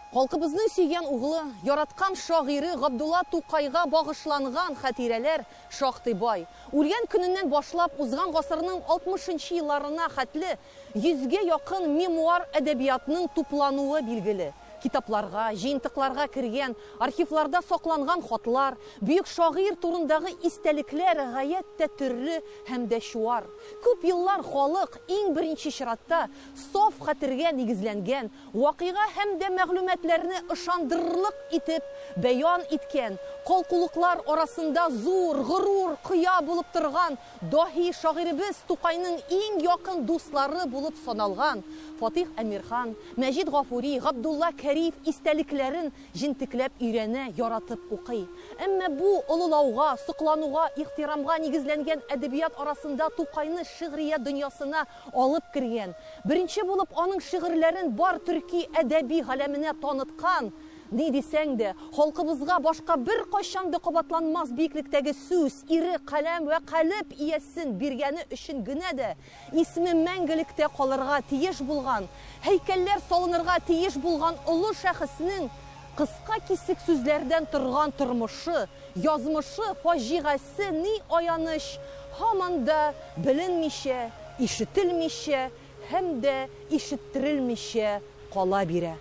Халкыбызның сөйгән углы, яраткан шагыйре Габдулла Тукайга багышланган хатирәләр шактый бай. Үлгән көненнән башлап узган гасырның 60-нчы елларына хәтле 100гә якын мемуар әдәбиятының туплануы билгеле. Китапларга, җыентыкларга кергән, архивларда сакланган хатлар, бөек шагыйрь турындагы истәлекләр гаять тә төрле һәм дә чуар. Күп еллар халык иң беренче чиратта саф хатиргә нигезләнгән, вакыйга һәм дә мәгълүматларны ышандырырлык итеп бәян иткән, калкулыклар арасында зур, горур, кыя булып торган даһи шагыйребез Тукайның иң якын дуслары булып саналган Фатих Әмирхан, Мәҗит Гафури, Габдулла Кәриф истәлекләрен җентекләп өйрәнә, яратып укый. Әмма бу олылауга, соклануга, ихтирамга нигезләнгән әдәбият арасында Тукайны шигърият дөньясына алып кергән. Беренче булып аның шигырьләрен бар төрки әдәби галәменә таныткан. Ни дисәң дә, халкыбызга башка бер кайчан да кабатланмас биеклектәге сүз, ире, каләм вә калып иясен биргәне өчен генә дә исме мәңгелектә калырга тиеш булган, һәйкәлләр салынырга тиеш булган олы шәхеснең кыска кисек сүзләрдән торган тормышы, язмышы, фаҗигасе ни аяныч һаман да беленмичә, ишетелмичә һәм дә ишеттерелмичә кала бирә.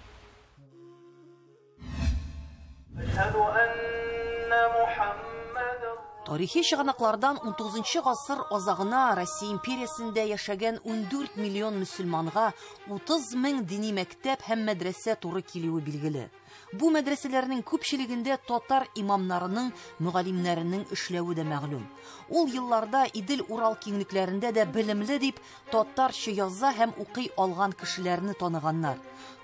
Тарихи чыганаклардан 19-нчы гасыр азагына Россия империясендә яшәгән 14 миллион мөселманга 30 мең дини мәктәп һәм мәдрәсә туры килүе билгеле. Бу мәдрәсәләрнең күпчелегендә татар имамнарының, мөгаллимнәренең эшләве дә мәгълүм. Ул елларда Идел Урал киңлекләрендә дә белемле дип татарча яза һәм укый алган кешеләрне таныганнар.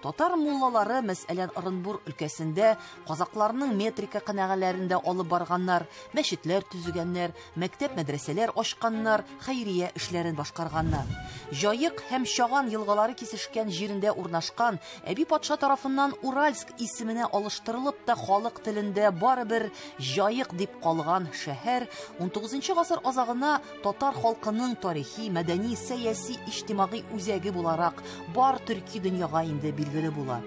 Татар муллалары, мәсәлән, Орынбур өлкәсендә казакларның метрика кынәгәләрендә алып барганнар, мәчетләр төзегәннәр, мәктәп-мәдрәсәләр ачканнар, хәйрия эшләрен башкарганнар. Җаек һәм Чаган елгалары кисешкән җирендә урнашкан Әби патша тарафыннан Уральск исеменә алыштырылып та халык телендә барыбер Җаек дип калган шәһәр 19-нчы гасыр азагына татар халкының тарихи, мәдәни, сәяси, иҗтимагый үзәге буларак бар төрки дөньяга инде билгеле була.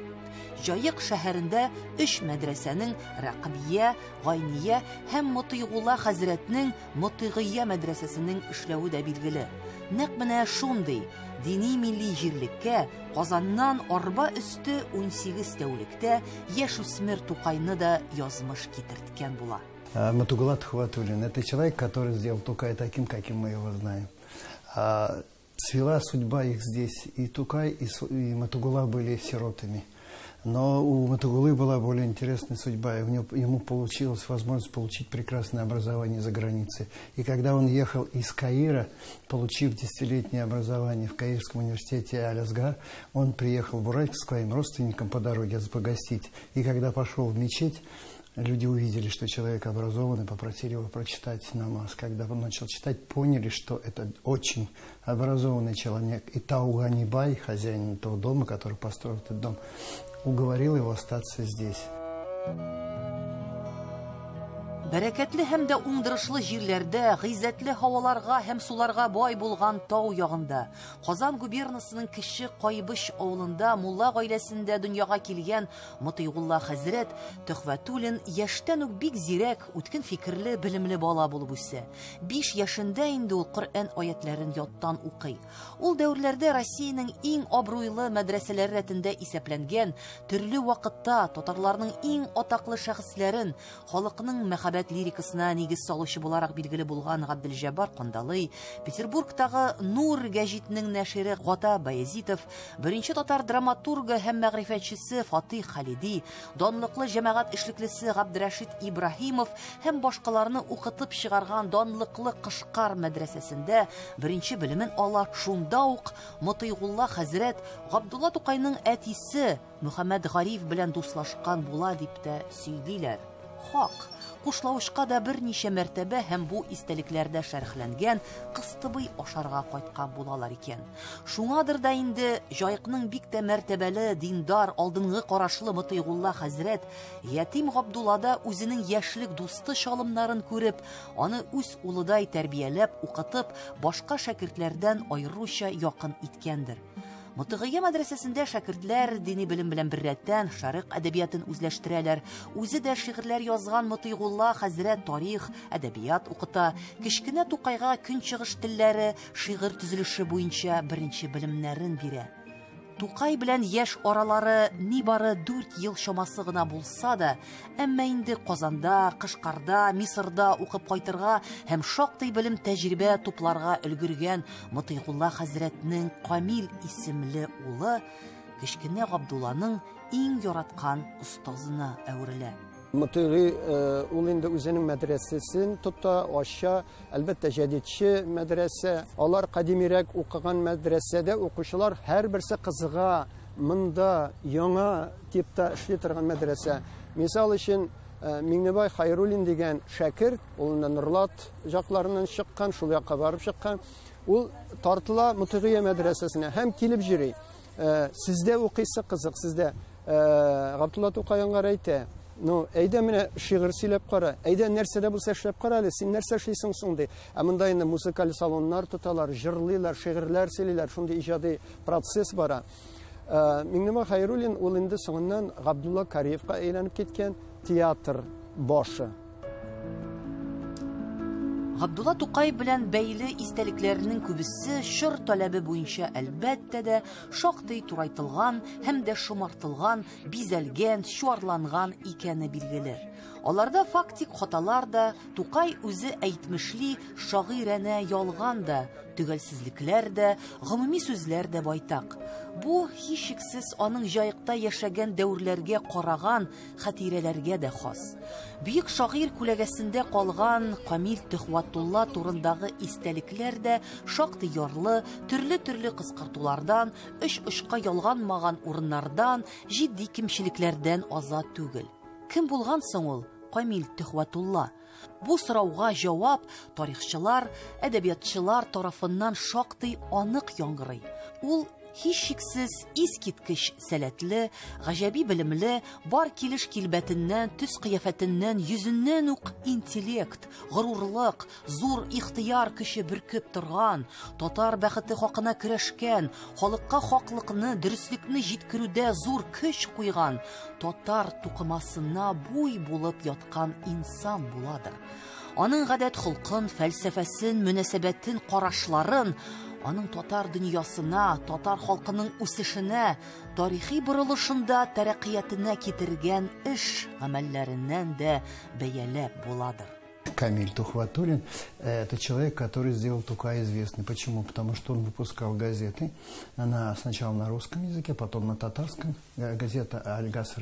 Җаек шәһәрендә 3 мәдрәсәнең Рәкъбия, Гайния һәм Мотыйгулла хәзрәтнең Мотыйгыя мәдрәсәсенең эшләве дә билгеле. Нәкъ менә шундый дини милли җирлеккә Казаннан арба өсте 18 тәүлектә яшүсмер Тукайны да язмыш китерткән була. Матугулат Хватуллин — это человек, который сделал Тукай таким, каким мы его знаем. Свела судьба их здесь. И Тукай, и Матугула были сиротами. Но у Матугулы была более интересная судьба. Ему получилась возможность получить прекрасное образование за границей. И когда он ехал из Каира, получив 10-летнее образование в Каирском университете Аль-Азгар, он приехал в Уральск к своим родственникам по дороге погостить. И когда пошел в мечеть, люди увидели, что человек образованный, попросили его прочитать намаз. Когда он начал читать, поняли, что это очень образованный человек. И Тауганибай, хозяин этого дома, который построил этот дом, уговорил его остаться здесь. Бәрәкәтле һәм дә уңдырышлы җирләрдә, гыйззәтле һаваларга һәм суларга бай булган тау ягында, Казан губернасының кече Кайбыш авылында мулла гаиләсендә дөньяга килгән Мотыйгулла хәзрәт Төхвәтуллин яшьтән үк бик зирәк, үткен фикерле, белемле бала булып үсә. 5 яшендә инде ул Коръән аятләрен яттан укый. Ул дәврләрдә Россиянең иң абруйлы мәдрәсәләре рәтендә исәпләнгән, төрле вакытта татарларның иң атаклы шәхесләрен, халыкның мәхәббәт лирикасына нигез салучы буларак билгеле булган Габделҗаббар Кандалый, Петербургтагы Нур гәҗитнең нәшире Гата Баязитов, беренче татар драматургы һәм мәгърифәтчесе Фатих Халиди, данлыклы җәмәгать эшлеклесе Габдрәшит Ибраһимов һәм башкаларны укытып чыгарган данлыклы Кышкар мәдрәсәсендә беренче белемен ала. Шунда ук Мотыйгулла хәзрәт Габдулла Тукайның әтисе Мөхәммәд Гариф белән дуслашкан була дип тә сөйлиләр. Хак. Кушлавышка да берничә мәртәбә һәм бу истәлекләрдә шәрхләнгән Кыстыбый ашарга кайткан булалар икән. Шуңадыр да инде Җаекның бик тә мәртәбәле, диндар, алдынгы карашлы Мотыйгулла хәзрәт ятим Габдуллада үзенең яшьлек дусты шалымнарын күреп, аны үз улыдай тәрбияләп, укытып, башка шәкертләрдән аеруча якын иткәндер. Мотыгыя мәдрәсәсендә шәкертләр дини белем белән беррәттән шәрык әдәбиятын үзләштерәләр. Үзе дә шигырьләр язган Мотыйгулла хәзрәт тарих, әдәбият укыта. Кечкенә Тукайга көнчыгыш телләре, шигырь төзелеше буенча беренче белемнәрен бирә. Тукай белән яшь аралары нибары 4 ел чамасы гына булса да, әмма инде Казанда, Кышкарда, Мисырда укып кайтырга һәм шактый белем тәҗрибә тупларга өлгергән Мотыйгулла хәзрәтнең Камил исемле улы кечкенә Габдулланың иң яраткан остазына әверелә. Мотыйгый ул инде үзенең мәдрәсәсен тота, аша, әлбәттә җәдидче мәдрәсә. Алар кадимирәк укыган мәдрәсәдә укучылар һәрберсе кызыга, монда яңа типта эшли торган мәдрәсә. Мисал өчен Миңнебай Хайруллин дигән шәкерт, ул Нурлат җакларыннан чыккан, шул якка барып чыккан. Ул тартыла Мотыйгый мәдрәсәсенә һәм килеп йөри. Сездә укыйсы кызык, сездә Габдулла Тукай аңа әйтә. Ну, әйдә менә шигырь сөйләп кара. Әйдә нәрсәдә булса эшләп кара әле, син нәрсә эшлисең соң ди. Ә монда инде музыкаль салоннар тоталар, җырлыйлар, шигырьләр сөйлиләр, шундый иҗади процесс бара. Миңнебай Хайруллин ул инде соңыннан Габдулла Кариевка әйләнеп киткән театр башы. Габдулла Тукай белән бәйле истәлекләренең күбесе шыр таләбе буенча әлбәттә дә шактый турайтылган һәм дә шомартылган, бизәлгән, чуарланган икәне билгеле. Аларда фактик хаталар да, Тукай үзе әйтмешли шагыйрәнә ялган да, төгәлсезлекләр дә, гомуми сүзләр дә байтак. Бу һичшиксез аның җаекта яшәгән дәврләргә караган хатирәләргә дә хас. Бөек шагыйрь күләгәсендә калган Камил Төхвәтулла турындагы истәлекләр дә шактый ярлы, төрле кыскартулардан, оч-очка ялганмаган урыннардан, җитди кимчелекләрдән азат түгел. Кем булган соң ул Камил Төхвәтулла? Бу сорауга җавап тарихчылар, әдәбиятчылар тарафыннан шактый анык яңгырый. Ул һичшиксез искиткеч сәләтле, гаҗәби белемле, бар килеш килбәтеннән, төс кыяфәтеннән, йөзеннән үк интеллект, горурлык, зур ихтыяр көче бөркеп торган, татар бәхете хакына көрәшкән, халыкка хаклыкны, дөреслекне җиткерүдә зур көч куйган, татар тукымасына буй булып яткан инсан буладыр. Аның гадәт-холкын, фәлсәфәсен, мөнәсәбәтен, карашларын аның татар дөньясына, татар халкының үсешенә, тарихи борылышында тәрәккыятенә китергән эш гамәлләреннән дә бәяләп буладыр. Камиль Тухватуллин – это человек, который сделал Тукай известный. Почему? Потому что он выпускал газеты. Она сначала на русском языке, потом на татарском. Газета «Альгас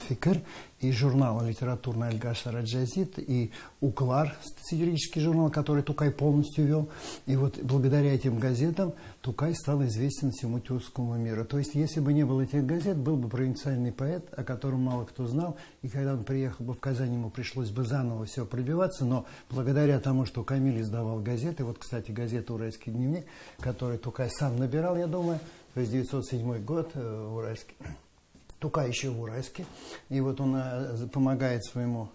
Фикр» и журнал литературный «Альгас Раджазит» и «Уклар», сатирический журнал, который Тукай полностью вел. И вот благодаря этим газетам Тукай стал известен всему тюркскому миру. То есть, если бы не было этих газет, был бы провинциальный поэт, о котором мало кто знал. И когда он приехал бы в Казань, ему пришлось бы заново все пробиваться. Но благодаря тому, что Камиль издавал газеты, вот, кстати, газета «Уральский дневник», который Тукай сам набирал, я думаю, то есть 907 год, Уральский. Тукай еще в Уральске. И вот он помогает своему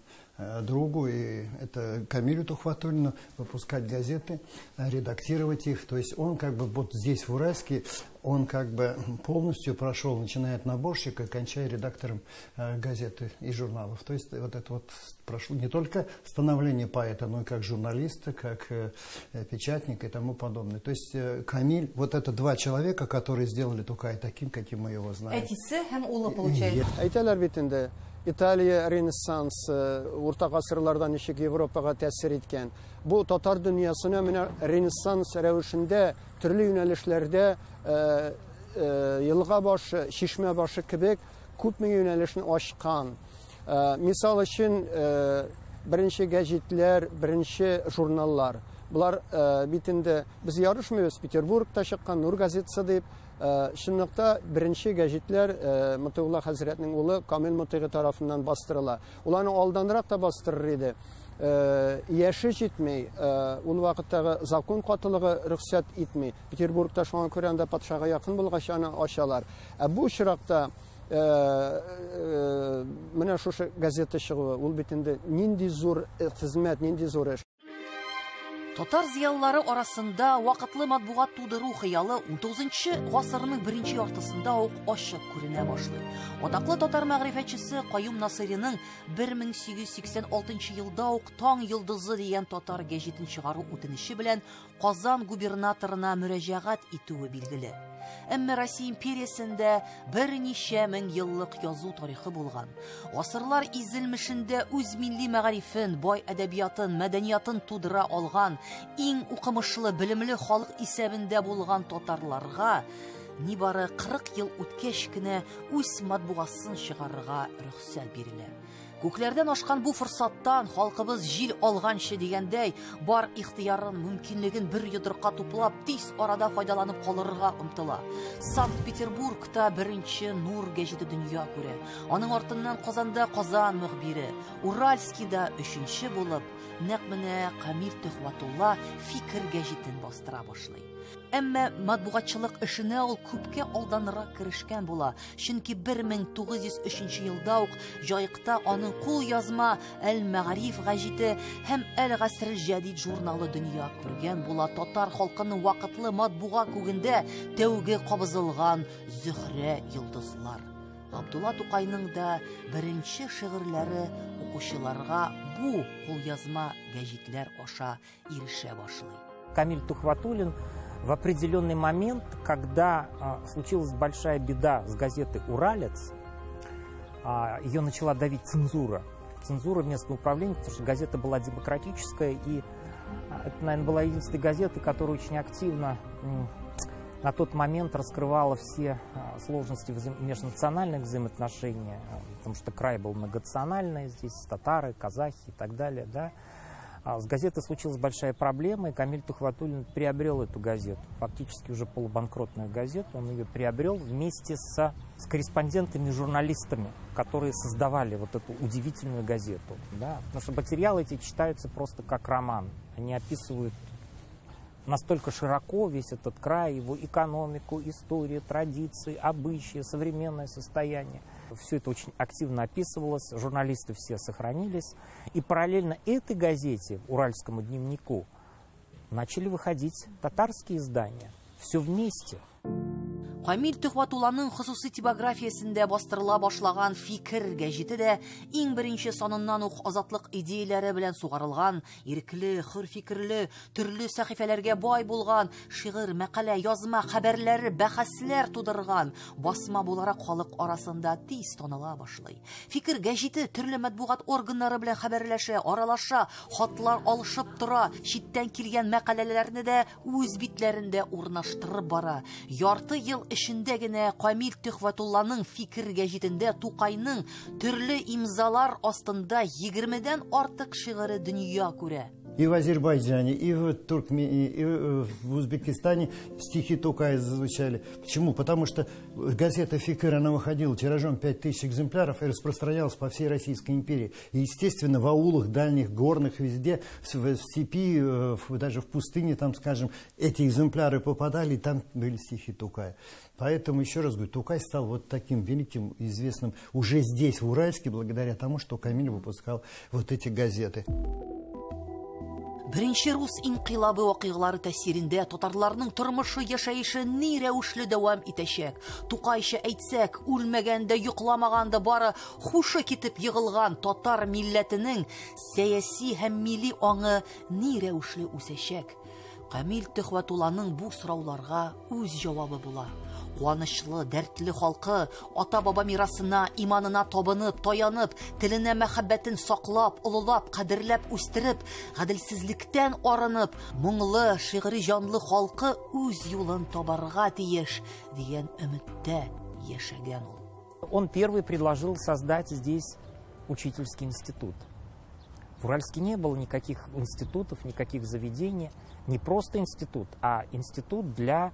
другу, и это Камилю Тухватуллину, выпускать газеты, редактировать их. То есть он как бы вот здесь в Уральске, он как бы полностью прошел, начиная от наборщика, кончая редактором газеты и журналов. То есть вот это вот прошло не только становление поэта, но и как журналиста, как печатника и тому подобное. То есть Камиль, вот это два человека, которые сделали Тукай таким, каким мы его знаем. Әтисе һәм улы получается. Әйтәләр бит инде, Италия ренессансы, урта гасырлардан ничек Европага тәэсир иткән. Бу татар дөньясына менә ренессанс рәвешендә, төрле юнәлешләрдә елга башы, шишмә башы кебек күп мең юнәлешне ачкан. Мисал өчен беренче гәҗитләр, беренче журналлар. Булар бит инде без ярышмыйбыз, Петербургта чыккан Нур газетасы дип. Шунлыкта беренче гәҗитләр Мотыйгулла хәзрәтнең улы Камил Мотыйгы тарафыннан бастырыла. Ул аны алданрак та бастырыр иде. Яше җитмәй, ул вакыттагы закон катылыгы рөхсәт итми. Петербургта шуңа күрә анда патшага якын булгач аны ачалар. Бу очракта менә шушы газета чыгуы, ул бит инде нинди зур хезмәт, нинди зур эш. Татар зиялылары арасында вакытлы матбугат тудыру хыялы 19-нчы гасырның беренче яртысында ук ачык күренә башлый. Атаклы татар мәгърифәтчесе Каюм Насыйриның 1886 елда ук Таң йолдызы дигән татар гәҗитен чыгару үтенече белән Казан губернаторына мөрәҗәгать итүе билгеле. Әмма Россия империясендә берничә мең еллык язу тарихы булган. Гасырлар изелмешендә үз милли мәгарифен, бай әдәбиятын, мәдәниятын тудыра алган, иң укымышлы, белемле халык исәбендә булган татарларга нибары 40 ел үткәч кенә үз матбугасын чыгарырга рөхсәт бирелә. Күкләрдән ашкан бу форсаттан халкыбыз җил алганчы дигәндәй, бар ихтыярын, мөмкинлеген бер йодрыкка туплап, тиз арада файдаланып калырга омтыла. Санкт-Петербургта беренче Нур гәҗите дөнья күрә. Аның артыннан Казанда Казан мөхбире, Уральскийда 3нче булып, нәкъ менә Камил Төхвәтулла Фикер гәҗитен бастыра башлый. Әмма матбугатчылык эшенә ул күпкә алданрак керешкән була. Чөнки 1903 елда ук Җаекта аның кул язма Әл-Мәгариф гәҗите һәм Әл-Гаср Җәдид журналы дөнья күргән була. Татар халкының вакытлы матбуга күгендә тәүге кабызылган Зөһрә йолдызлар. Габдулла Тукайның да беренче шигырьләре укучыларга бу кул язма гәҗитләр аша ирешә башлый. Камиль Тухватуллин в определенный момент, когда случилась большая беда с газетой «Уралец», ее начала давить цензура. Цензура местного управления, потому что газета была демократическая, и это, наверное, была единственная газета, которая очень активно на тот момент раскрывала все сложности межнациональных взаимоотношений, потому что край был многонациональный, здесь татары, казахи и так далее, да. С газетой случилась большая проблема, и Камиль Тухватуллин приобрел эту газету. Фактически уже полубанкротную газету. Он ее приобрел вместе с корреспондентами, журналистами, которые создавали вот эту удивительную газету. Да? Потому что материалы эти читаются просто как роман. Они описывают настолько широко весь этот край, его экономику, историю, традиции, обычаи, современное состояние. Все это очень активно описывалось, журналисты все сохранились. И параллельно этой газете, Уральскому дневнику, начали выходить татарские издания. Все вместе. Камиль Төхвәтулланың хосусый типографиясендә бастырыла башлаган Фикер гәҗите дә иң беренче саныннан ук азатлык идеяләре белән сугарылган, ирекле, хөр фикерле, төрле сәхифәләргә бай булган, шигырь, мәкалә, язма, хәбәрләр, бәхәсләр тудырган, басма буларак халык арасында тиз таныла башлый. Фикер гәҗите төрле матбугат органнары белән хәбәрләшә, аралаша, хатлар алышып тора, читтән килгән мәкаләләрне дә үз битләрендә урнаштырып бара. Ярты ел эшендә генә Камиль Төхвәтулланың Фикер гәҗитендә Тукайның төрле имзалар астында 20дән артык шигыре дөнья күрә. И в Азербайджане, и в Туркмении, и в Узбекистане стихи Тукая звучали. Почему? Потому что газета «Фикер», она выходила тиражом 5000 экземпляров и распространялась по всей Российской империи. И, естественно, в аулах, дальних, горных, везде, в степи, даже в пустыне, там, скажем, эти экземпляры попадали, и там были стихи Тукая. Поэтому, еще раз говорю, Тукай стал вот таким великим, известным уже здесь, в Уральске, благодаря тому, что Камиль выпускал вот эти газеты. Беренче рус инкыйлабы вакыйгалары тәсирендә татарларның тормышы, яшәеше ни рәвешле дәвам итәчәк. Тукайча әйтсәк, үлмәгәндә, йокламаганда бары хушы китеп егылган татар милләтенең сәяси һәм милли аңы ни рәвешле үсәчәк. Камиль Төхвәтулланың бу сорауларга үз җавабы була. Куанычлы, дәртле халкы ата-баба мирасына, иманына табынып, таянып, теленә мәхәббәтен саклап, олылап, кадерләп үстереп, гаделсезлектән арынып, моңлы, шигъри җанлы халкы үз юлын табарга тиеш дигән өметтә яшәгән ул. Он первый предложил создать здесь учительский институт. В Уральске не было никаких институтов, никаких заведений. Не просто институт, а институт для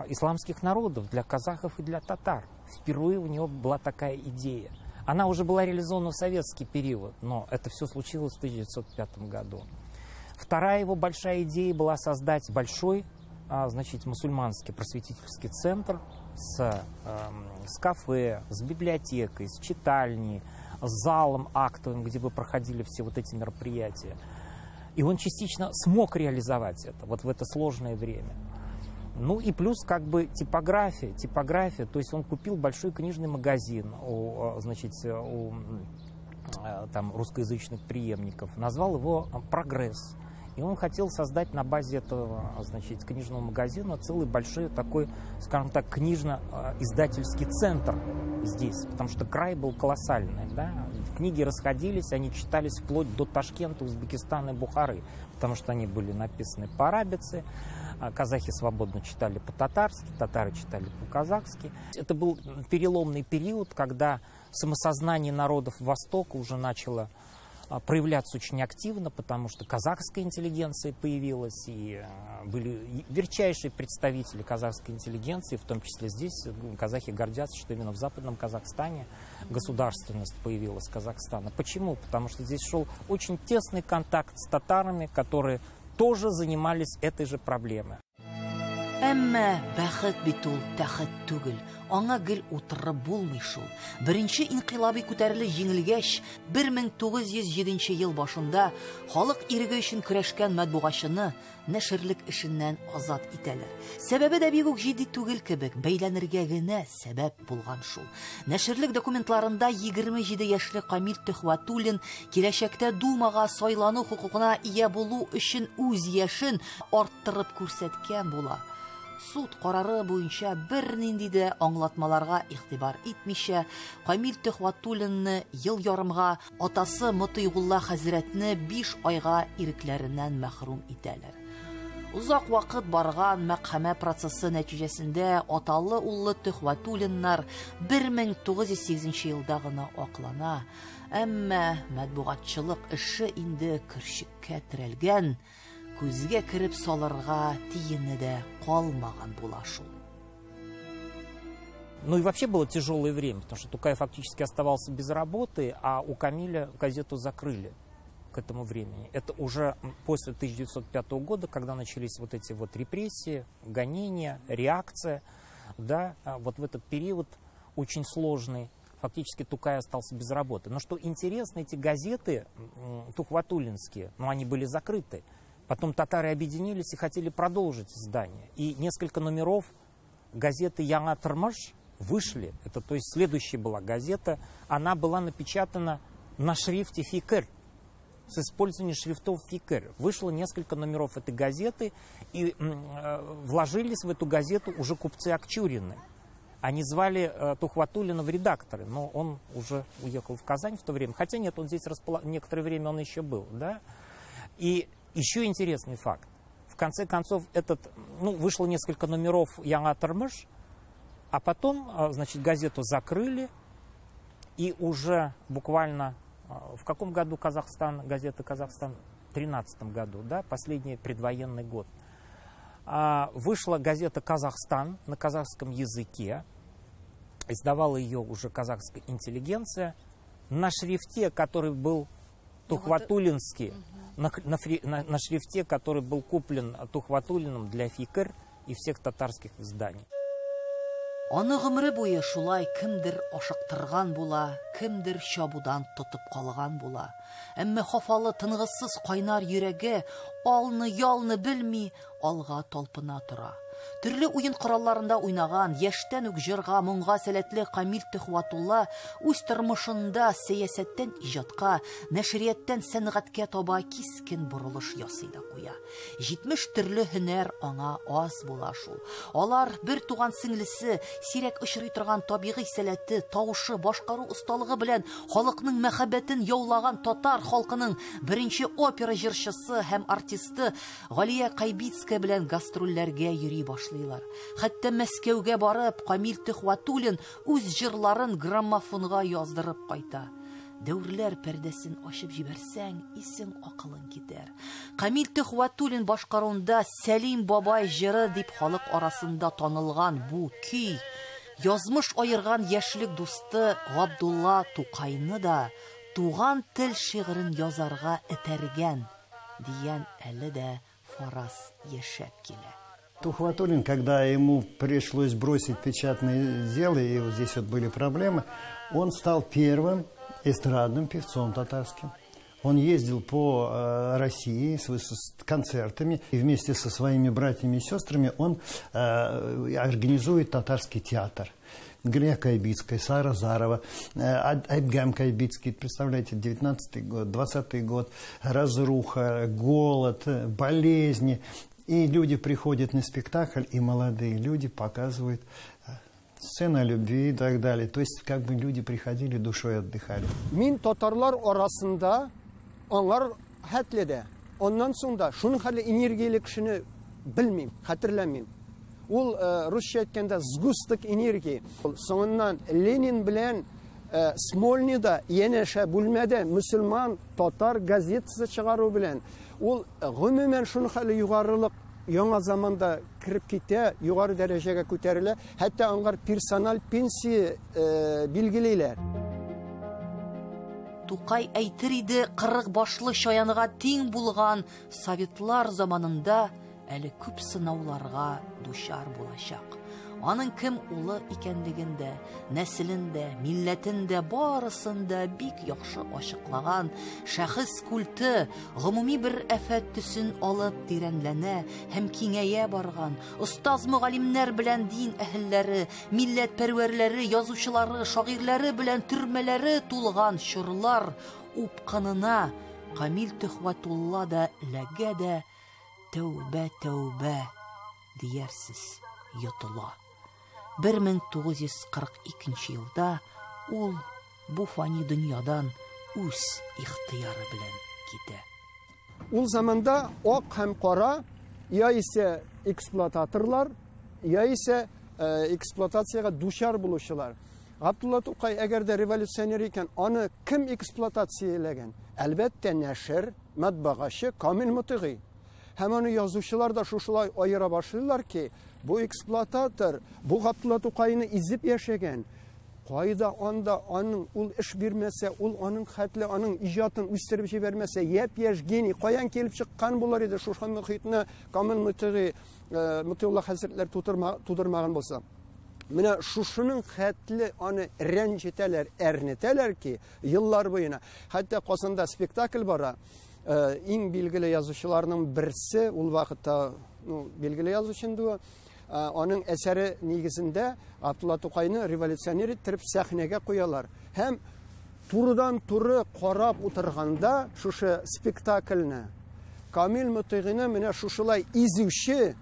исламских народов, для казахов и для татар. Впервые у него была такая идея. Она уже была реализована в советский период, но это все случилось в 1905 году. Вторая его большая идея была создать большой, значит, мусульманский просветительский центр с кафе, с библиотекой, с читальней, с залом актовым, где бы проходили все вот эти мероприятия. И он частично смог реализовать это вот в это сложное время. Ну и плюс как бы типография, то есть он купил большой книжный магазин у там, русскоязычных преемников, назвал его «Прогресс». И он хотел создать на базе этого, значит, книжного магазина целый большой такой, скажем так, книжно-издательский центр здесь, потому что край был колоссальный, да? Книги расходились, они читались вплоть до Ташкента, Узбекистана и Бухары, потому что они были написаны по-арабице, казахи свободно читали по-татарски, татары читали по-казахски. Это был переломный период, когда самосознание народов Востока уже начало проявляться очень активно, потому что казахская интеллигенция появилась, и были ярчайшие представители казахской интеллигенции, в том числе здесь. Казахи гордятся, что именно в Западном Казахстане государственность появилась Казахстана. Почему? Потому что здесь шел очень тесный контакт с татарами, которые тоже занимались этой же проблемой. Әмма бәхет бит ул тәхет түгел. Аңа гел утырып булмый шул. Беренче инкыйлаби күтәрелеш җиңелгәч, 1907 ел башында халык иреге өчен көрәшкән матбугатчыны нәшерлек эшеннән азат итәләр. Сәбәбе дә бик үк җитди түгел кебек, бәйләнергә генә сәбәп булган шул. Нәшерлек документларында 27 яшьлек Камил Төхвәтуллин киләчәктә Думага сайлану хукукына ия булу өчен үз яшен арттырып күрсәткән була. Суд карары буенча бернинди дә аңлатмаларга игътибар итмичә, Камил Төхвәтуллинны ел ярымга, атасы Мотыйгулла хәзрәтне 5 айга ирекләреннән мәхрүм итәләр. Узак вакыт барган мәхкәмә процессы нәтиҗәсендә аталы-уллы Төхвәтуллиннар 1908 елда гына аклана. Әмма матбугатчылык эше инде көрчеккә терәлгән. Күзгә кирип салырга тиене дә калмаган була шул. Ну и вообще было тяжелое время, потому что Тукай фактически оставался без работы, а у Камиля газету закрыли к этому времени. Это уже после 1905 года, когда начались вот эти вот репрессии, гонения, реакция, да, вот в этот период очень сложный. Фактически Тукай остался без работы. Но что интересно, эти газеты тухватуллинские, ну они были закрыты. Потом татары объединились и хотели продолжить издание. И несколько номеров газеты «Яңа Тормыш» вышли. Это, то есть, следующая была газета. Она была напечатана на шрифте фикер, с использованием шрифтов фикер. Вышло несколько номеров этой газеты, и вложились в эту газету уже купцы Акчурины. Они звали Тухватуллина в редакторы, но он уже уехал в Казань в то время. Хотя нет, он здесь некоторое время он еще был, да. И еще интересный факт. В конце концов, вышло несколько номеров «Яңа Тормыш», а потом, значит, газету закрыли, и уже буквально в каком году газета «Казахстан»? В 13 году, да, последний предвоенный год. Вышла газета «Казахстан» на казахском языке, издавала ее уже казахская интеллигенция, на шрифте, который был тухватуллинский, на шрифте, который был куплен Тухватуллиным для фикер и всех татарских изданий. Аны гомере буе шулай кемдер ашыктырган була, кемдер чабудан тотып калган була. Әмма хафалы тынгысыз кайнар йөрәге алны-ялны белми алга талпына тора. Төрле уен коралларында уйнаган, яшьтән үк җырга, моңга сәләтле Камил Төхвәтулла үз тормышында сәясәттән иҗатка, нәшрияттән сәнгатькә таба кискен бурылыш ясый да куя. 70 төрле һөнәр аңа аз була шул. Алар бер туган сеңлесе, сирәк очрый торган табигый сәләте, тавышы, башкару осталыгы белән халыкның мәхәббәтен яулаган татар халкының беренче опера җырчысы һәм артисты Галия Кайбицкая белән гастрольләргә йөри башлыйлар. Хәтта Мәскәүгә барып, Камил Төхвәтуллин үз җырларын граммофонга яздырып кайта. Дәүрләр пәрдәсен ачып җибәрсәң, исең акылың китәр. Камил Төхвәтуллин башкаруында Сәлим бабай җыры дип халык арасында танылган бу көй язмыш аерган яшьлек дусты Габдулла Тукайны да туган тел шигырен язарга этәргән дигән әле дә фараз яшәп килә. Тухватуллин, когда ему пришлось бросить печатное дело, и вот здесь вот были проблемы, он стал первым эстрадным певцом татарским. Он ездил по России с концертами, и вместе со своими братьями и сестрами он организует татарский театр. Грия Кайбицкая, Сара Зарова, Айбгам Кайбицкий, представляете, 19-й год, 20-й год, разруха, голод, болезни. И люди приходят на спектакль, и молодые люди показывают сцена любви и так далее. То есть, как бы люди приходили, душой отдыхали. Мин татарлар арасында аңар хәтледе. Ondan sonra şunun хәле энергияле кешене белмим, хәтерләмим. Ул русча әйткәндә сгусток энергии. Соңыннан Ленин белән Смольныйда янәшә бүлмәдә мөселман татар газетасы чыгару белән ул гомумән шуның хәле югарылык яңа заманда кирип китә, югары дәрәҗәгә күтәрелә, хәтта аңар персонал пенсия билгеләйләр. Тукай әйтер иде, 40 башлы шаяныга тиң булган советлар заманында әле күп сынауларга дучар булачак. Аның кем улы икәнлегендә, нәселендә, милләтендә барысында бик яхшы ачыклаган, шәхес культы гомуми бер афәт төсен алып тирәнләнә һәм киңәя барган, остаз мугалимнәр белән дин әһелләре, милләт пәрвәрләре, язучылары, шагыйрьләре белән төрмәләре тулган чорлар упкынына Камил Төхвәтулла да ләгә дә тәүбә диярсез йотыла. 1942 елда ул бу фани дөньядан үз ихтыяры белән китә. Ул заманда ак һәм кара яисә эксплуататорлар, яисә эксплуатациягә дучар булучылар. Габдулла Тукай әгәр дә революционер икән, аны кем эксплуатацияләгән? Әлбәттә нәшер, матбагачы Камил Мутыгый. Һәм аны язучылар да шушылай аера башлыйлар ки, бу эксплуататор, бу Габдулла Тукайны изеп яшәгән. Кайда анда аның ул эш бирмәсә, ул аның хәтле, аның иҗатын үстереп җибәрмәсә, япь-яшь гений каян килеп чыккан булар иде шушы мөхитне Камил Мутыгый, Мутыулла хәзрәтләр тудырмаган булса. Менә шушының хәтле аны рәнҗетәләр, әрнетәләр ки, еллар буена. Хәтта Казанда спектакль бара. Иң билгеле язучыларның берсе, ул вакытта, билгеле язучы, аның әсәре нигезендә Габдулла Тукайны революционер итеп сәхнәгә куялар. Һәм турыдан-туры карап утырганда шушы спектакльне Камил Мутыгыйны менә шушылай изүче,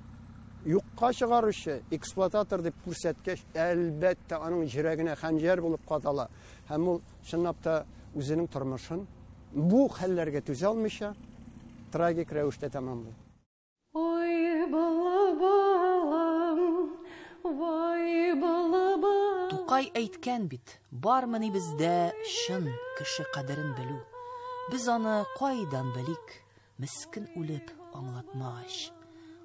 юкка чыгаручы, эксплуататор дип күрсәткәч, әлбәттә аның йөрәгенә хәнҗәр булып катала. Һәм ул чынлап та үзенең тормышын бу хәлләргә түзә алмыйча трагик рәвештә тәмамлый. Ой, балам, вай, балам. Тукай әйткән бит, бармыни бездә шын кеше кадерен белү. Без аны кайдан белик, мискин үлеп аңлатмагач.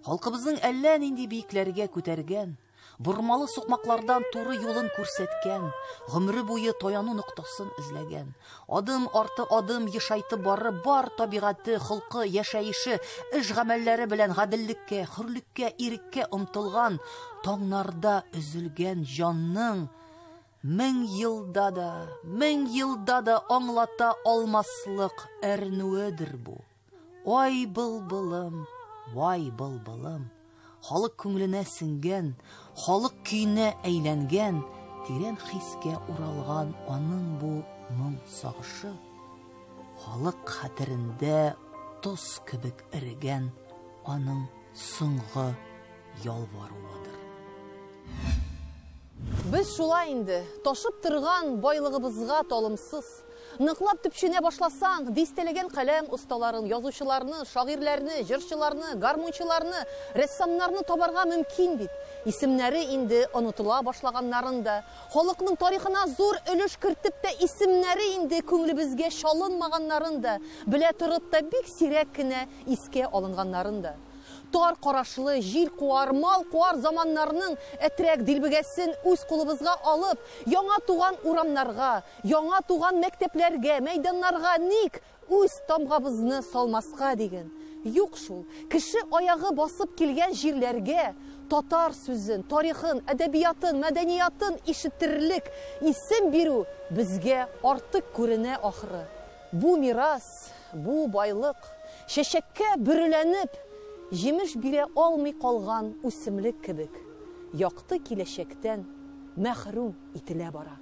Халкыбызның әллә нинди биекләргә күтәргән, бурмалы сукмаклардан туры юлын күрсәткән, гомре буе таяну ноктасын эзләгән, адым арты адым ешайтып барып бар табигаты, холкы, яшәеше, эш гамәлләре белән гаделлеккә, хөрлеккә, иреккә омтылган, таңнарда өзелгән җанның 1000 елда да аңлата алмаслык әрнүедер бу. Ай былбылым, вай былбылым, халык күңеленә сиңгән, халык көенә әйләнгән, тирән хискә уралган аның бу моң сагышы, халык хәтерендә тоз кебек эрегән аның соңгы ялваруыдыр. Без шулай инде, ташып торган байлыгыбызга талымсыз. Ныклап төпченә башласаң, дистәләгән каләм осталарын, язучыларны, шагыйрьләрне, җырчыларны, гармунчыларны, рәссамнарны табарга мөмкин бит. Исемнәре инде онытыла башлаганнарын да, халыкның тарихына зур өлеш кертеп тә исемнәре инде күңелебезгә шалынмаганнарын да, белә торып та бик сирәк кенә искә алынганнарын да. Тар карашлы, җил куар, мал куар заманнарның әтрәк дилбегәсен үз кулыбызга алып, яңа туган урамнарга, яңа туган мәктәпләргә, мәйданнарга ник үз тамгабызны салмаска дигән. Юк шул, кеше аягы басып килгән җирләргә татар сүзен, тарихын, әдәбиятын, мәдәниятын ишетерлек исем бирү безгә артык күренә ахры. Бу мирас, бу байлык, чәчәккә бөреләнеп, җимеш бирә алмый калган үсемлек кебек, якты киләчәктән мәхрүм ителә бара.